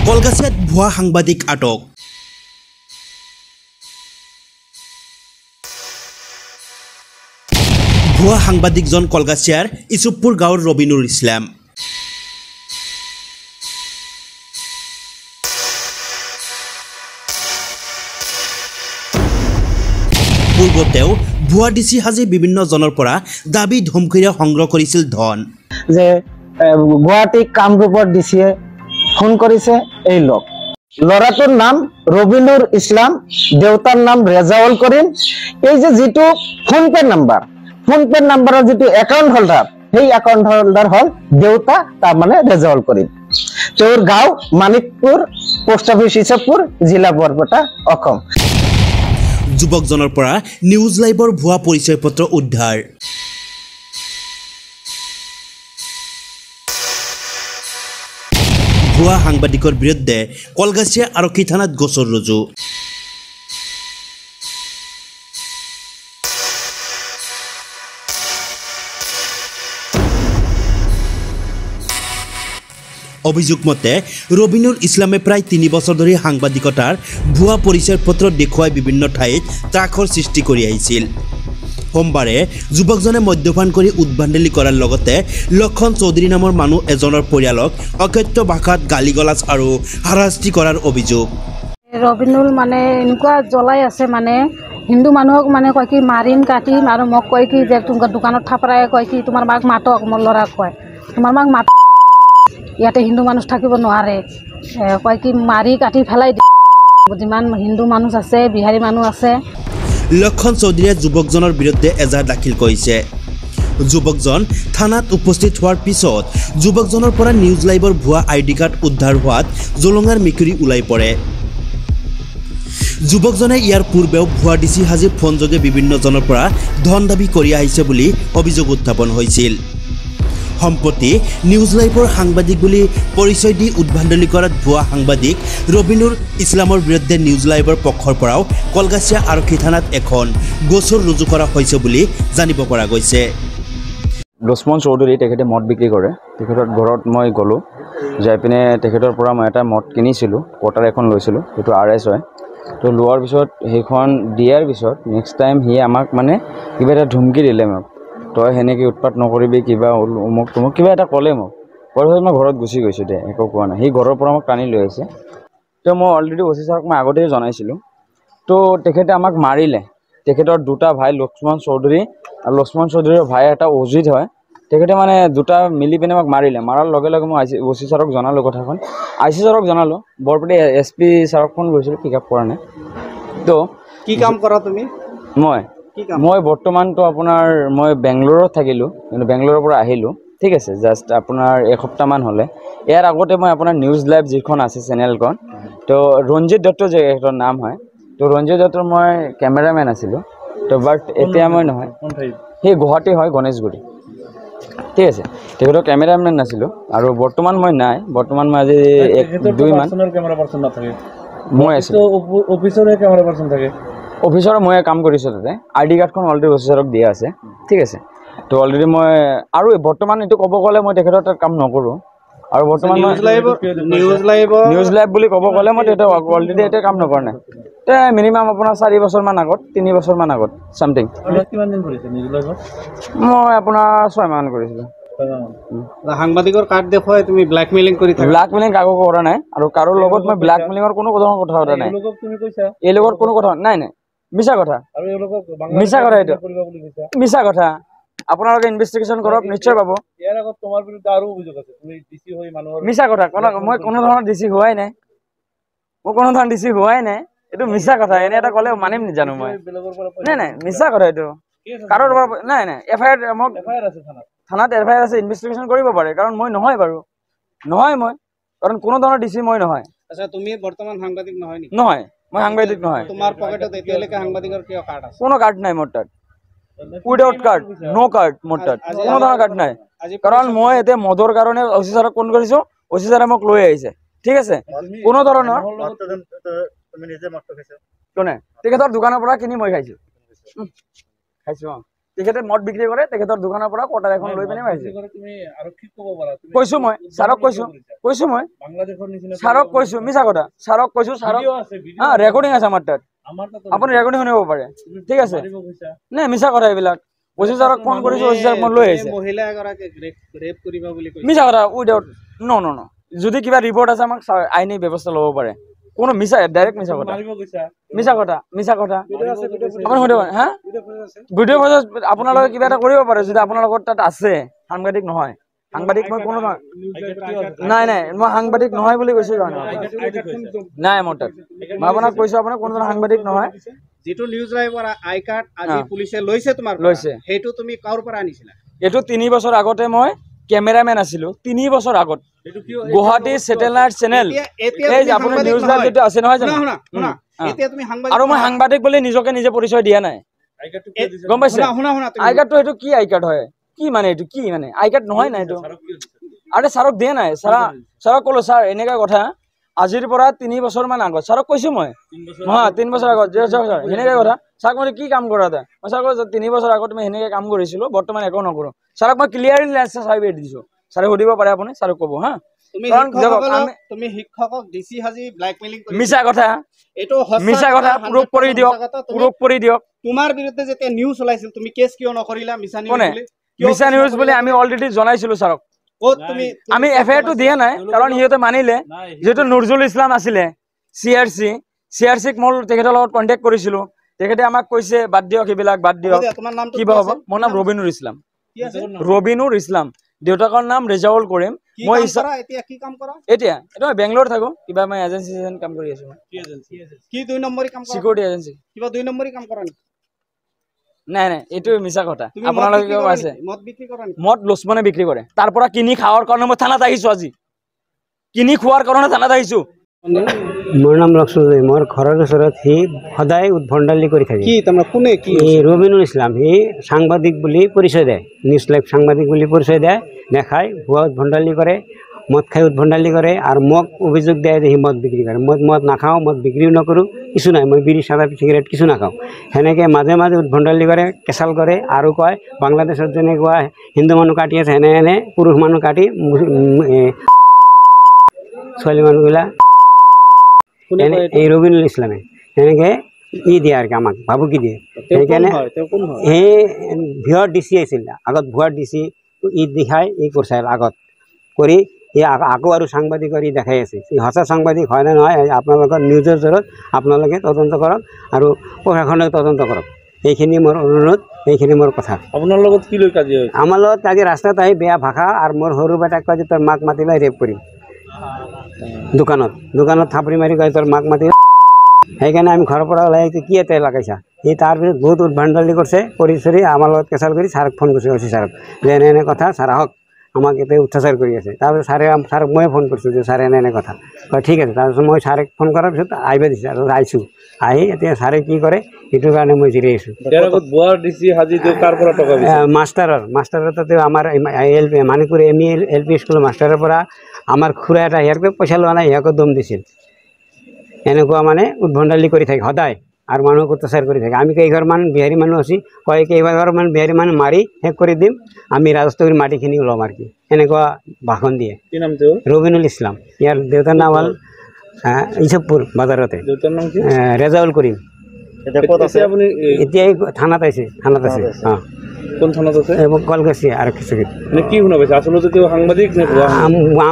কলগাছিয়াত ভুয়া সাংবাদিক আটক। ভুয়া সাংবাদিকজন কলগাছিয়াৰ ইছুপুৰ গাঁৱৰ ৰবিনুৰ ইছলাম। পূৰ্বতেও ভুৱা ডিচি সাজি বিভিন্ন জনৰ পৰা দাবী ধমকিৰে সংগ্ৰহ কৰিছিল ধন। যে গুৱাহাটী কামৰূপৰ ডিচিয়ে ফোন কৰিছে এই লোক। ল'ৰাটোৰ নাম ৰবিনুৰ ইছলাম, দেউতাৰ নাম ৰেজাউল কৰিম। এই যে যিটো ফোনপে নাম্বাৰৰ যিটো একাউণ্ট হোল্ডাৰ, সেই একাউণ্ট হোল্ডাৰ হ'ল দেউতা, তাৰমানে ৰেজাউল কৰিম। তেওঁৰ গাঁও মানিকপুৰ, পোষ্ট অফিচ ইছপুৰ, জিলা বৰপেটা, অসম। যুৱকজনৰ পৰা নিউজ লাইভৰ ভুৱা পৰিচয় পত্ৰ উদ্ধাৰ। ভুৱা সাংবাদিকৰ বিৰুদ্ধে কলগাছিয়া আৰক্ষী থানাত গোচৰ ৰুজু। অভিযোগ মতে ৰবিনুৰ ইছলামে প্ৰায় ৩ বছৰ ধৰি সাংবাদিকতাৰ ভুৱা পৰিচয় পত্ৰ দেখুৱাই বিভিন্ন ঠাইত ত্ৰাসৰ সৃষ্টি কৰি আহিছিল। সোমবাৰে যুৱকজনে মদ্যপান কৰি উদ্ভণ্ডালি কৰাৰ লগতে লক্ষণ চৌধুৰী নামৰ মানুহ এজনৰ পৰিয়ালক অকথ্য ভাষাত গালিগালাজ আৰু হাৰাশাস্তি কৰাৰ অভিযোগ। ৰবিনুল মানে এনেকুৱা জ্বলাই আছে, মানে হিন্দু মানুহক মানে কয় কি মাৰিম কাটিম, আৰু মোক কয় কি যে তোমাৰ দোকানত থাপৰাই কয় কি তোমাৰ মাক মাতক, মোৰ ল'ৰাক কয় তোমাৰ মাক মাত, ইয়াতে হিন্দু মানুহ থাকিব নোৱাৰে, কয় কি মাৰি কাটি পেলাই যিমান হিন্দু মানুহ আছে, বিহাৰী মানুহ আছে। লক্ষণ চৌধুৰীয়ে যুৱকজনৰ বিৰুদ্ধে এজাহাৰ দাখিল কৰিছে। যুৱকজন থানাত উপস্থিত হোৱাৰ পিছত যুৱকজনৰ পৰা নিউজ লাইভৰ ভুৱা ID কাৰ্ড উদ্ধাৰ হোৱাত জলঙাৰ মেকুৰী ওলাই পৰে। যুৱকজনে ইয়াৰ পূৰ্বেও ভুৱা ডিচি সাজি ফোনযোগে বিভিন্নজনৰ পৰা ধন দাবী কৰি আহিছে বুলি অভিযোগ উত্থাপন হৈছিল। সম্প্ৰতি নিউজ লাইভৰ সাংবাদিক বুলি পৰিচয় দি উদ্ভণ্ডালি কৰাত ভুৱা সাংবাদিক ৰবিনুৰ ইছলামৰ বিৰুদ্ধে নিউজ লাইভৰ পক্ষৰ পৰাও কলগাছিয়া আৰক্ষী থানাত এখন গোচৰ ৰুজু কৰা হৈছে বুলি জানিব পৰা গৈছে। লক্ষ্মণ চৌধুৰী তেখেতে মদ বিক্ৰী কৰে। তেখেতৰ ঘৰত মই গ'লোঁ, যাই পিনে তেখেতৰ পৰা মই এটা মদ কিনিছিলোঁ, কোটাৰ এখন লৈছিলোঁ, সেইটো RS হয়। তো লোৱাৰ পিছত সেইখন দিয়াৰ পিছত নেক্সট টাইম সি আমাক মানে কিবা এটা ধমকি দিলে মোক, তই সেনেকৈ উৎপাত নকৰিবি, কিবা অমুক তমুক কিবা এটা ক'লে মোক। কোৱাৰ পিছত মই ঘৰত গুচি গৈছোঁ, দে একো কোৱা নাই। সি ঘৰৰ পৰা মোক টানি লৈ আহিছে। তো মই অলৰেডি OC ছাৰক মই আগতেই জনাইছিলোঁ। তো তেখেতে আমাক মাৰিলে। তেখেতৰ দুটা ভাই লক্ষ্মণ চৌধুৰী আৰু লক্ষ্মণ চৌধুৰীৰ ভাই এটা অজিত হয়, তেখেতে মানে দুটা মিলি পিনে আমাক মাৰিলে। মাৰাৰ লগে লগে মই OC ছাৰক জনালোঁ কথাখন। IC ছাৰক জনালোঁ, বৰপেটা SP ছাৰক ফোন কৰিছিলোঁ, পিক আপ কৰা নাই। তো কি কাম কৰা তুমি? মই বৰ্তমানতো আপোনাৰ মই বেংগলোৰত থাকিলোঁ, কিন্তু বেংগলোৰৰ পৰা আহিলোঁ, ঠিক আছে, জাষ্ট আপোনাৰ এসপ্তাহমান হ'লে। ইয়াৰ আগতে মই আপোনাৰ নিউজ লাইভ যিখন আছে চেনেলখন, তো ৰঞ্জিত দত্ত যে এখনৰ নাম হয়, তো ৰঞ্জিত দত্তৰ মই কেমেৰামেন আছিলোঁ। তো বাট এতিয়া মই নহয়, সেই গুৱাহাটী হয়, গণেশগুৰি, ঠিক আছে। তেখেতৰ কেমেৰামেন নাছিলোঁ, আৰু বৰ্তমান মই নাই। বৰ্তমান মই আজি 1-2 মান মই আছিলোঁ। অফিচৰ মই কাম কৰিছোঁ তাতে। ID কাৰ্ডখন অলৰেডি OC ছাৰক দিয়া আছে, ঠিক আছে। তো অলৰেডি মই আৰু বৰ্তমান এইটো ক'ব গ'লে মই তেখেতৰ তাত কাম নকৰোঁ, আৰু বৰ্তমান নিউজ লাইভ বুলি ক'ব গ'লে মই তেতিয়া অলৰেডি এতিয়া কাম নকৰা নাই। মিনিমাম আপোনাৰ 4 বছৰমান আগত, 3 বছৰমান আগত ছামথিং। মই আপোনাৰ 6 মাহমান কৰিছিলোঁ। সাংবাদিকৰ কাৰ্ড দেখুৱাই তুমি ব্লেকমেইলিং কৰি থাকা? ব্লেকমেইলিং কাকো কৰা নাই, আৰু কাৰোৰ লগত মই ব্লেকমেইলিঙৰ কোনো কথা পতা নাই। এই লগত কোনো কথা নাই, মিছা কথা, মিছা কথা, এইটো মিছা কথা। আপোনালোকে ইনভেষ্টিগেশ্যন কৰক, নিশ্চয় পাব। মিছা কথা, মই কোনো ধৰণৰ ডিচি হোৱাই নাই, এইটো মিছা কথা। এনে এটা ক'লে মানিম জানো মই? নাই, মিছা কথা এইটো। কাৰোৰ নাই, FIR মোক থানাত FIR আছে, ইনভেষ্টিগেশ্যন কৰিব পাৰে, কাৰণ মই নহয় বাৰু, মই কাৰণ কোনো ধৰণৰ ডিচি মই নহয়। আচ্ছা, তুমি বৰ্তমান সাংবাদিক নহয় নেকি? নহয়, মই সাংবাদিক নহয়। তোমাৰ পকেটত এতিয়ালৈকে সাংবাদিকৰ কিয় কাৰ্ড আছে? কোনো কাৰ্ড নাই মোৰ তাত, উইদাউট কাৰ্ড, নো কাৰ্ড মোৰ তাত, কোনো ধৰণৰ কাৰ্ড নাই। কাৰণ মই এতিয়া মদৰ কাৰণে OC ছাৰক ফোন কৰিছোঁ, OC ছাৰে মোক লৈ আহিছে, ঠিক আছে। কোনো ধৰণৰ কোনে তেখেতৰ দোকানৰ পৰা কিনি মই খাইছোঁ। তেখেতে মদ বিক্ৰী কৰে তেখেতৰ দোকানৰ পৰা কোটাৰ এখন লৈ পিনে আহিছে তুমি আৰক্ষীক ক'ব পাৰা কৈছো মই ছাৰক কৈছো মই বাংলাদেশৰ নিচিনা ছাৰক কৈছো মিছা কথা ছাৰক কৈছো ছাৰক হা ৰেকৰ্ডিং আছে আমাৰ তাত আপুনি ৰেকৰ্ডিং শুনিব পাৰে ঠিক আছে নাই মিছা কথা এইবিলাক কৈছো ছাৰক ফোন কৰিছো ছাৰ মই লৈ আহিছে মহিলা এগৰাকীক ৰেপ কৰিবা বুলি কৈছে মিছা কথা উইদাউট ন যদি কিবা ৰিপৰ্ট আছে আমাক আইনী ব্যৱস্থা ল'ব পাৰে কোনো মিছা ডাইৰেক্ট মিছা কথা আপুনি শুনিব হা ভিডিঅ' ফটো আপোনালোকে কিবা এটা কৰিব পাৰে যদি আপোনালোকৰ তাত আছে সাংবাদিক নহয় সাংবাদিক মই কোনো নাই মই সাংবাদিক নহয় বুলি কৈছো নাই মোৰ তাত মই আপোনাক কৈছো আপোনাৰ কোনো সাংবাদিক নহয় যেটো নিউজ লাইভৰ আই কাৰ্ড আজি পুলিচে লৈছে তোমাৰ লৈছে হেতু তুমি কাউৰ পৰা আনিছিলা এটো 3 বছৰ আগতে মই ক্যামেৰাম্যান আছিলো 3 বছৰ আগত গুৱাহাটী স্যাটেলাইট চ্যানেল এই আপোনাৰ নিউজ লাইভ যেটো আছে নহয় জানো শুনা এতিয়া তুমি সাংবাদিক আৰু মই সাংবাদিক বুলি নিজকে নিজে পৰিচয় দিয়া নাই গম পাইছে শুনা আই কাৰ্ডটো এটো কি আই কাৰ্ড হয় কি মানে এটো কি মানে আই কাৰ্ড নহয় না এটো আৰে ছাৰক দিয়া নাই ছাৰক ক'লো ছাৰ এনেকা কথা আজিৰ পৰা 3 বছৰ মান আগত ছাৰক কৈছো মই 3 বছৰ আগত যে ছাৰ এনেকা কথা ছাৰক মই কি কাম কৰা মই ছাৰক 3 বছৰ আগত মই এনেকা কাম কৰিছিলো বৰ্তমান একো নকৰো ছাৰক মই ক্লিয়াৰলি চাৰ্টিফিকেট দিছো ছাৰে সুধিব পাৰে আপুনি ছাৰক ক'ব হা তুমি শিক্ষকক ডিসি হাজি ব্ল্যাকমেইলিং কৰি মিছা কথা এটো মিছা কথা প্ৰুফ কৰি দিয়ক তোমাৰ বিৰুদ্ধে যেতিয়া নিউজ ওলাইছিল তুমি কেছ কিয় নকৰিলা মিছা নিউজ বুলি আমি অলৰেডি জনাইছিলো ছাৰক আমি এফআইআৰ টো দিয়া নাই কাৰণ ইহঁতে মানিলে যেটো নুৰজুল ইছলাম আছিলে সিআৰসিক মই তেখেতৰ লগত কন্টাক্ট কৰিছিলো তেখেতে আমাক কৈছে বাদ দিয়ক এইবিলাক বাদ দিয়ক কি হ'ব মোৰ নাম ৰবিনুৰ ইছলাম দেউতাকৰ নাম ৰেজাউল কৰিম মই এতিয়া কি কাম কৰা এতিয়া এটা বেংগলোৰ থাকো কিবা মই এজেন্সি কাম কৰি আছো কি এজেন্সি কি 2 নম্বৰী কাম কৰা সিকিউৰিটি এজেন্সি কিবা 2 নম্বৰী কাম কৰা নি নাই এইটো মিছা কথা আপোনালোকে কিবা আছে মদ বিক্ৰী কৰা নি মদ লুচমনে বিক্ৰী কৰে তাৰ পৰা কিনি খাওয়াৰ কাৰণে মই থানাত আহিছো আজি কিনি খোৱাৰ কাৰণে থানাত আহিছো মোৰ নাম লক্ষ্মণ মোৰ ঘৰৰ ওচৰত সি সদায় উদ্ভণ্ডালি কৰি থাকে কি তোমাৰ কোনে কি ৰবিনুল ইছলাম সি সাংবাদিক বুলি পৰিচয় দিয়ে নিউজ লাইভ সাংবাদিক বুলি পৰিচয় দিয়ে দেখাই ভুৱা উদ্ভণ্ডালি কৰে মদ খাই উদ্ভণ্ডালি কৰে আৰু মোক অভিযোগ দিয়ে যে সি মদ বিক্ৰী কৰে মদ নাখাওঁ মদ বিক্ৰীও নকৰোঁ কিছু নাই মই বিড়ি চাদা চিগাৰেট কিছু নাখাওঁ সেনেকৈ মাজে মাজে উদ্ভণ্ডালি কৰে কেঁচাল কৰে আৰু কয় বাংলাদেশত যেনেকুৱা হিন্দু মানুহ কাটি আছে এনে পুৰুষ মানুহ কাটি ছোৱালী মানুহবিলাক এই ৰবিনুল ইছলামে সেনেকৈ দিয়ে আৰু কি আমাক ভাবুকি দিয়ে সেইকাৰণে সেই ভিঅ'ৰ ডিচি আছিল আগত ভুৱাৰ ডিচি দেখাই কৰিছে আগত কৰি আকৌ আৰু সাংবাদিক কৰি দেখাই আছে সঁচা সাংবাদিক হয় নে নহয় আপোনালোকৰ নিউজৰ জৰিয়তে আপোনালোকে তদন্ত কৰক আৰু প্ৰশাসনে তদন্ত কৰক এইখিনি মোৰ অনুৰোধ এইখিনি মোৰ কথা আপোনাৰ লগত কি লৈ কাজিয়া হৈছে আমাৰ লগত কাজিয়া ৰাস্তাত আহি বেয়া ভাষা আৰু মোৰ সৰু বেটাক কয় যে তোৰ মাক মাতিলে ৰেপ কৰিম দোকানত থাপড়ি মাৰি কয় তোৰ মাক মাতি সেইকাৰণে আমি ঘৰৰ পৰা ওলাই আহিছোঁ কি এটা লগাইছা এই তাৰপিছত বহুত উদ্ভণ্ডালি কৰিছে কৰি আমাৰ লগত কেঁচাল কৰি ছাৰক ফোন কৰিছে ছাৰক যে এনে কথা ছাৰ আহক আমাক এতিয়া অত্যাচাৰ কৰি আছে তাৰপিছত ছাৰক মই ফোন কৰিছোঁ যে ছাৰ এনে কথা কয় ঠিক আছে তাৰপিছত মই ছাৰক ফোন কৰাৰ পিছত আহিব দিছে আৰু আহিছোঁ আহি এতিয়া ছাৰে কি কৰে সেইটো কাৰণে মই জিৰাই আছোঁ মাষ্টাৰৰ তাতে আমাৰ মানিকপুৰ LP স্কুলৰ মাষ্টাৰৰ পৰা আমাৰ খুৰা এটা ইয়াৰকৈ পইচা লোৱা নাই ইয়াকো দম দিছিল এনেকুৱা মানে উদ্ভণ্ডালি কৰি থাকে সদায় আৰু মানুহক অত্যাচাৰ কৰি থাকে আমি কেইঘৰমান বিহাৰী মানুহ আছি কয় কেইবাঘৰমান বিহাৰী মানুহ মাৰি শেষ কৰি দিম আমি ৰাজস্থলীৰ মাটিখিনি ল'ম আৰু কি এনেকুৱা ভাষণ দিয়ে ৰবিনুল ইছলাম ইয়াৰ দেউতাৰ নাম হ'ল ইছবপুৰ বাজাৰতে ৰেজাউল কৰিম এতিয়া থানাত আছে অঁ কোন থানাত আছে কলগাছি আৰক্ষী চকীত কি শুনা পাইছে আচলতে সাংবাদিক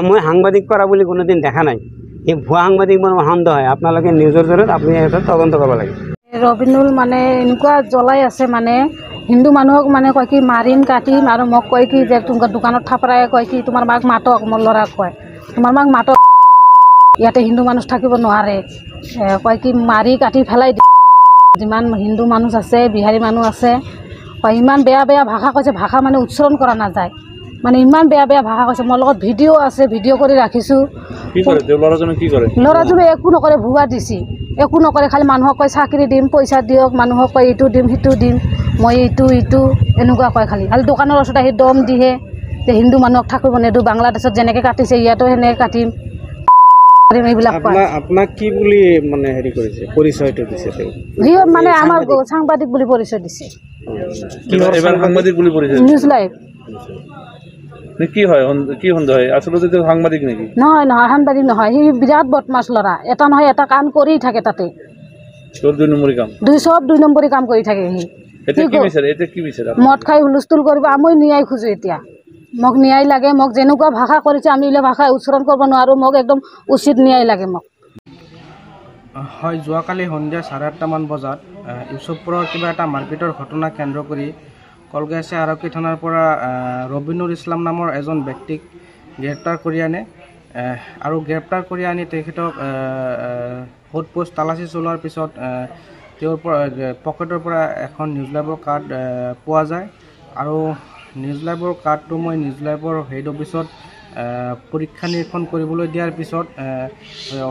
মই সাংবাদিক কৰা বুলি কোনোদিন দেখা নাই এই ভুৱা সাংবাদিক মোৰ সন্দেহ হয় আপোনালোকে নিউজৰ জৰিয়তে আপুনি এটা তদন্ত কৰিব লাগে ৰবিনুল মানে এনেকুৱা জ্বলাই আছে মানে হিন্দু মানুহক মানে কয় কি মাৰিম কাটিম আৰু মোক কয় কি যে তোমাৰ দোকানত থাপৰাই কয় কি তোমাৰ মাক মাতক মোৰ ল'ৰাক কয় তোমাৰ মাক মাতক ইয়াতে হিন্দু মানুহ থাকিব নোৱাৰে কয় কি মাৰি কাটি পেলাই যিমান হিন্দু মানুহ আছে বিহাৰী মানুহ আছে কয় ইমান বেয়া বেয়া ভাষা কৈছে ভাষা মানে উচ্চাৰণ কৰা নাযায় মানে ইমান বেয়া বেয়া ভাষা কৈছে মোৰ লগত ভিডিঅ' আছে ভিডিঅ' কৰি ৰাখিছোঁ ল'ৰাজনে একো নকৰে ভুৱা দিছি একো নকৰে খালি মানুহক কয় চাকৰি দিম পইচা দিয়ক মানুহক কয় ইটো দিম সিটো দিম মই ইটো এনেকুৱা কয় খালি দোকানৰ ওচৰত আহি দম দিয়ে যে হিন্দু মানুহক থাকিব নিদিওঁ বাংলাদেশত যেনেকৈ কাটিছে ইয়াতো সেনেকৈ কাটিম এইবিলাক আপোনাক কি বুলি মানে হেৰি কৰিছে পৰিচয়টো দিছে সি মানে আমাৰ সাংবাদিক বুলি পৰিচয় দিছে এবার সাংবাদিক গুলি পড়েছে নিউজ লাইভ কি হয় কি সন্দেহ হয় আসলে তো সাংবাদিক নাকি নহয় নহয় সাংবাদিক নহয় সি বিৰাট বদমাছ ল'ৰা এটা নহয় এটা কাম কৰি থাকে তাতে তোৰ 2 নম্বৰই কাম দুই নম্বৰী কাম কৰি থাকে সি এটা কি বিচাৰ মদ খাই হুলস্থুল কৰিব আমি ন্যায় খোজো এতিয়া মোক ন্যায় লাগে মোক যেনেকুৱা ভাষা কৰিছে আমি এইবিলাক ভাষা উচ্চাৰণ কৰিব নোৱাৰো মোক একদম উচিত ন্যায় লাগে মোক হয় যোৱাকালি সন্ধিয়া 8:30মান বজাত ইউসুফপুৰৰ কিবা এটা মাৰপিটৰ ঘটনা কেন্দ্ৰ কৰি কলগাছি আৰক্ষী থানাৰ পৰা ৰবিনুৰ ইছলাম নামৰ এজন ব্যক্তিক গ্ৰেপ্তাৰ কৰি আনে আৰু গ্ৰেপ্তাৰ কৰি আনি তেখেতক সোধপোছ তালাচী চলোৱাৰ পিছত তেওঁৰ পকেটৰ পৰা এখন নিউজ লাইভৰ কাৰ্ড পোৱা যায় আৰু নিউজ লাইভৰ কাৰ্ডটো মই নিউজ লাইভৰ হেড অফিচত পৰীক্ষা নিৰীক্ষণ কৰিবলৈ দিয়াৰ পিছত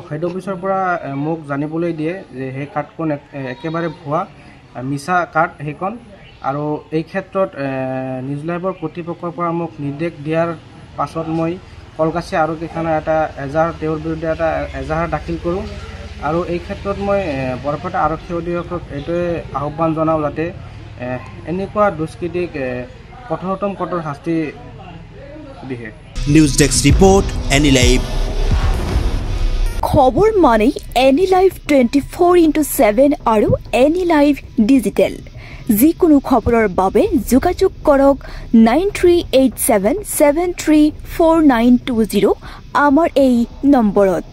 হেড অফিচৰ পৰা মোক জানিবলৈ দিয়ে যে সেই কাৰ্ডখন একেবাৰে ভুৱা মিছা কাৰ্ড সেইখন আৰু এই ক্ষেত্ৰত নিউজ লাইভৰ কৰ্তৃপক্ষৰ পৰা মোক নিৰ্দেশ দিয়াৰ পাছত মই কলগাছি আৰক্ষী থানাৰ এটা তেওঁৰ বিৰুদ্ধে এটা এজাহাৰ দাখিল কৰোঁ আৰু এই ক্ষেত্ৰত মই বৰপেটা আৰক্ষী অধীক্ষকক এইটোৱে আহ্বান জনাওঁ যাতে এনেকুৱা দুষ্কৃতিক কঠোৰতম কঠোৰ শাস্তি দিয়ে news desk report any live খবৰ মানে এনি লাইভ 24/7 আৰু এনি লাইভ ডিজিটেল যিকোনো খবৰৰ বাবে যোগাযোগ কৰক 9387734920 আমাৰ এই নম্বৰত।